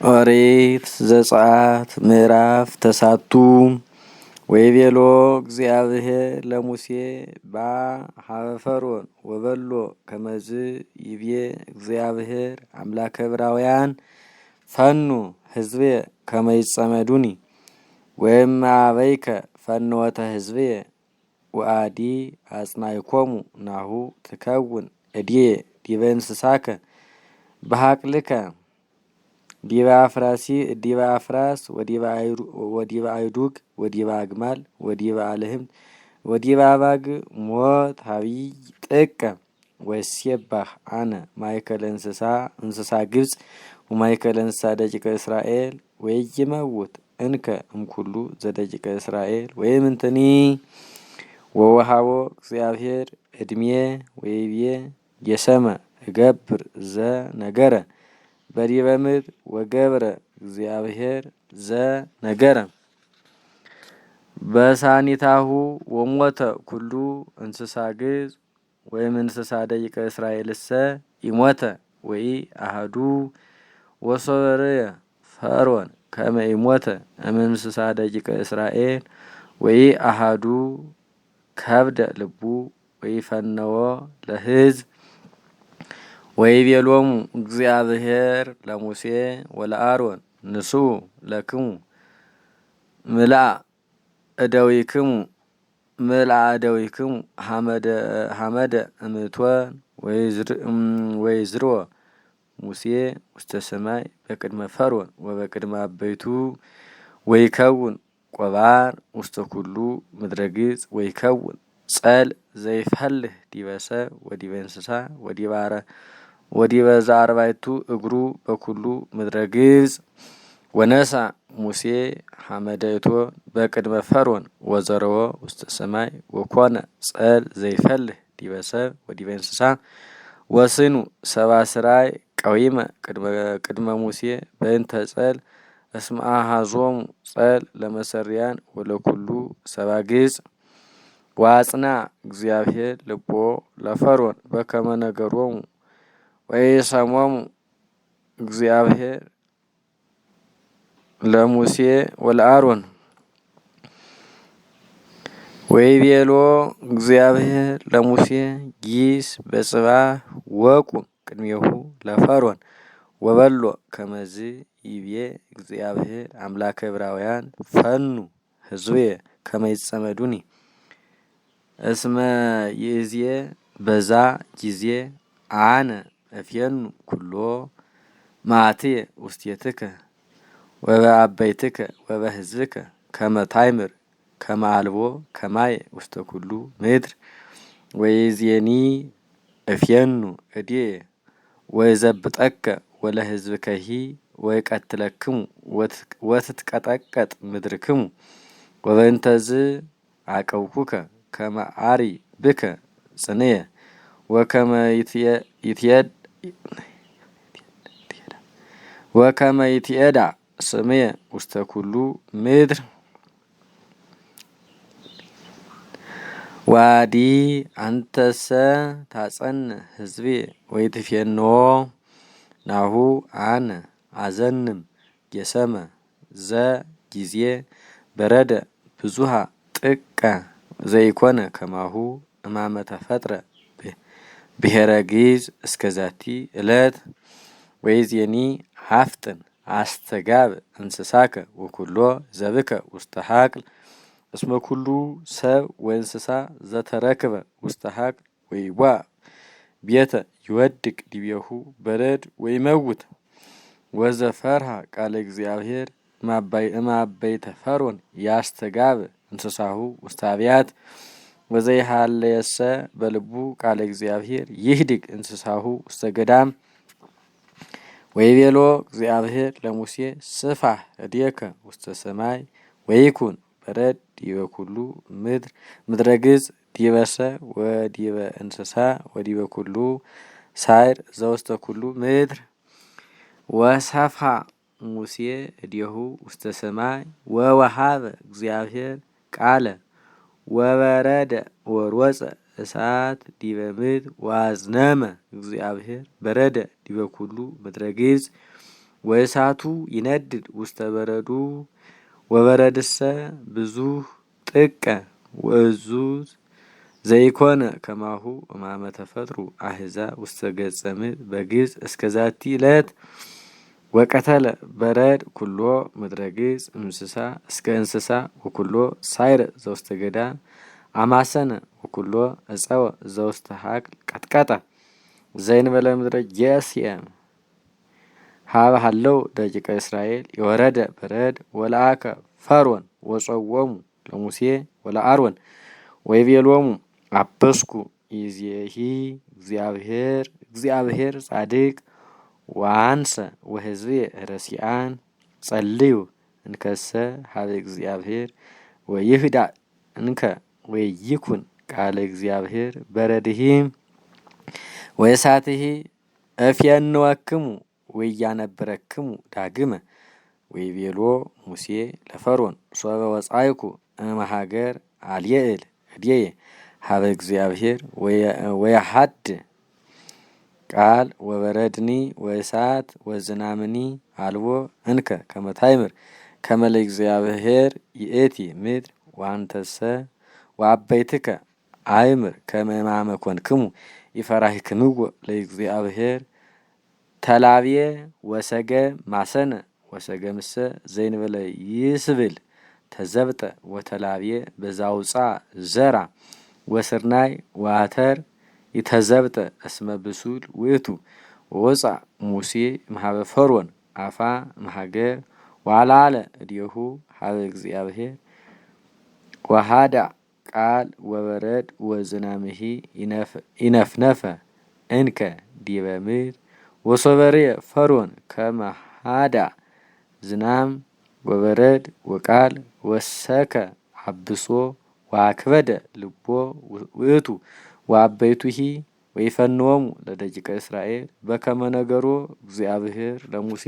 ኦሪት ዘጸአት ምዕራፍ ተሳቱ ወይቤሎ እግዚአብሔር ለሙሴ በኀበ ፈርዖን ወበሎ ከመዝ ይቤ እግዚአብሔር አምላከ ዕብራውያን ፈኑ ሕዝቤ ከመ ይጸመዱኒ ወእምአበይከ ፈንወተ ሕዝቤ ወአዲ አጽናዕኮሙ ናሁ ትከውን እድየ ዲበ እንስሳከ በሐቅልከ ዲበ አፍራስ ወዲበ አይዱግ ወዲበ አግማል ወዲበ አልህም ወዲበ አባግ ሞት ሀቢይ ጥቀ ወሴባህ አነ ማእከለ እንስሳ ግብጽ ወማእከለ እንስሳ ደቂቀ እስራኤል ወይመውት እንከ እምኩሉ ዘደቂቀ እስራኤል ወይምንትኒ ወወሃቦ እግዚአብሔር እድሜ ወይቤ የሰመ እገብር ዘነገረ በዲበ ምድር ወገብረ እግዚአብሔር ዘነገረ በሳኒታሁ ወሞተ ኩሉ እንስሳ ግብጽ ወይም እንስሳ ደቂቀ እስራኤልሰ ይሞተ ወይ አሃዱ ወሶበርየ ፈርዖን ከመ ይሞተ እምእንስሳ ደቂቀ እስራኤል ወይ አሃዱ ከብደ ልቡ ወይ ፈነወ ለሕዝብ ወይቤሎሙ እግዚአብሔር ለሙሴ ወለአሮን ንስኡ ለክሙ ምልአ እደዊክሙ ሐመደ እምእቶን ወይዝርወ ሙሴ ውስተ ሰማይ በቅድመ ፈርዖን ወበቅድመ አበይቱ ወይከውን ቆባር ውስተ ኩሉ ምድረ ግብጽ ወይከውን ጸል ዘይፈልህ ዲበ ሰብ ወዲበ እንስሳ ወዲበ ዘአርባዕቱ እግሩ በኩሉ ምድረ ግብጽ ወነሳ ሙሴ ሐመደ እቶን በቅድመ ፈርዖን ወዘረወ ውስተ ሰማይ ወኮነ ጸል ዘይፈልህ ዲበ ሰብ ወዲበ እንስሳ ወስኑ ሰብአ ስራይ ቀዊመ ቅድመ ሙሴ በእንተ ጸል እስመ አኀዞሙ ጸል ለመሰሪያን ወለኩሉ ሰብአ ግብጽ ወአጽንዐ እግዚአብሔር ልቦ ለፈርዖን በከመ ነገሮሙ ወኢሰሞሙ እግዚአብሔር ለሙሴ ወለአሮን ወይቤሎ እግዚአብሔር ለሙሴ ጊስ በጽባሕ ወቁም ቅድሜሁ ለፈርዖን ወበሎ ከመዝ ይቤ እግዚአብሔር አምላከ ዕብራውያን ፈኑ ሕዝቤ ከመ ይጸመዱኒ እስመ ይእዜ በዛ ጊዜ አነ እፌኑ ኩሎ መዓትየ ውስቴትከ ወበአበይትከ ወበሕዝብከ ከመ ታእምር ከመ አልቦ ከማየ ውስተ ኩሉ ምድር ወይእዜኒ እፌኑ እድየ ወይዘብጠከ ወለሕዝብከሂ ወይቀትለክሙ ወትትቀጠቀጥ ምድርክሙ ወበእንተዝ አቀብኩከ ከመ አርይ ብከ ጽንየ ወከመ ይትኤዳ ስምየ ውስተ ኩሉ ምድር ዋዲ አንተሰ ታጸንዕ ሕዝቤ ወይትፌንዎ ናሁ አነ አዘንም የሰመ ዘጊዜ በረደ ብዙሃ ጥቀ ዘይኮነ ከማሁ እማመ ተፈጥረ ብሔረ ግብጽ እስከ ዛቲ ዕለት ወይእዜኒ አፍጥን አስተጋብ እንስሳከ ወኩሎ ዘብከ ውስተ ሐቅል እስመ ኩሉ ሰብ ወእንስሳ ዘተረክበ ውስተ ሐቅል ወይዋእ ቤተ ይወድቅ ዲቤሁ በረድ ወይመውት ወዘፈርሃ ቃለ እግዚአብሔር እምአበይተ ፈርዖን ያስተጋብ እንስሳሁ ውስተ አብያት ወዘይሃለየሰ በልቡ ቃለ እግዚአብሔር ይህድግ እንስሳሁ ውስተ ገዳም ወይቤሎ እግዚአብሔር ለሙሴ ስፋሕ እዴከ ውስተ ሰማይ ወይኩን በረድ ዲበ ኩሉ ምድረ ግብጽ ዲበ ሰብ ወዲበ እንስሳ ወዲበ ኩሉ ሳይር ዘውስተ ኩሉ ምድር ወሰፍሐ ሙሴ እዴሁ ውስተ ሰማይ ወወሃበ እግዚአብሔር ቃለ ወበረደ ወሮጸ እሳት ዲበ ምድር ወአዝነመ እግዚአብሔር በረደ ዲበ ኩሉ ምድረ ግብጽ ወእሳቱ ይነድድ ውስተ በረዱ ወበረድሰ ብዙ ጥቀ ወእዙዝ ዘይኮነ ከማሁ እማመ ተፈጥሩ አሕዛብ ውስተ ገጸ ምድር በግዕዝ እስከ ዛቲ ዕለት ወቀተለ በረድ ኩሎ ምድረ ግዕዝ እንስሳ እስከ እንስሳ ወኩሎ ሳይረ ዘውስተ ገዳም አማሰነ ወኩሎ እፀወ ዘውስተ ሀቅል ቀጥቀጠ ዘእንበለ ምድረ ጌሤም ሀበ ሀለው ደቂቀ እስራኤል የወረደ በረድ ወለአከ ፈርዖን ወጸወሙ ለሙሴ ወለአሮን ወይቤሎሙ አበስኩ ይእዜሂ እግዚአብሔር ጻድቅ ወአንሰ ወሕዝብየ ረሲዓን ጸልዩ እንከሰ ሀበ እግዚአብሔር ወይህዳእ እንከ ወይኩን ቃለ እግዚአብሔር በረድሂ ወእሳትሂ እፍየንወክሙ ወያነብረክሙ ዳግመ ወይቤሎ ሙሴ ለፈርዖን ሶበ ወጻእኩ እምሀገር አልየእል እድየ ሀበ እግዚአብሔር ወያሀድ ቃል ወበረድኒ ወእሳት ወዝናምኒ አልቦ እንከ ከመ ታእምር ከመ ለእግዚአብሔር ይእቲ ምድር ወአንተሰ ወአበይትከ አእምር ከመ እማመ ኮንክሙ ይፈራህክምዎ ለእግዚአብሔር ተላብየ ወሰገ ማሰነ ወሰገምሰ ዘእንበለ ይስብል ተዘብጠ ወተላብየ በዛውፃ ዘራ ወስርናይ ወአተር ይተዘብጠ እስመ ብሱል ውእቱ ወወፃ ሙሴ እምኀበ ፈርዖን አፋ እምሀገር ወአልዓለ እዴሁ ሀበ እግዚአብሔር ወሃዳ ቃል ወበረድ ወዝናምሂ ይነፍነፈ እንከ ዲበ ምድር ወሶበርየ ፈርዖን ከመ ሃዳ ዝናም ወበረድ ወቃል ወሰከ አብሶ ወአክበደ ልቦ ውእቱ ወአበይቱሂ ወይፈንዎሙ ለደቂቀ እስራኤል በከመ ነገሮ እግዚአብሔር ለሙሴ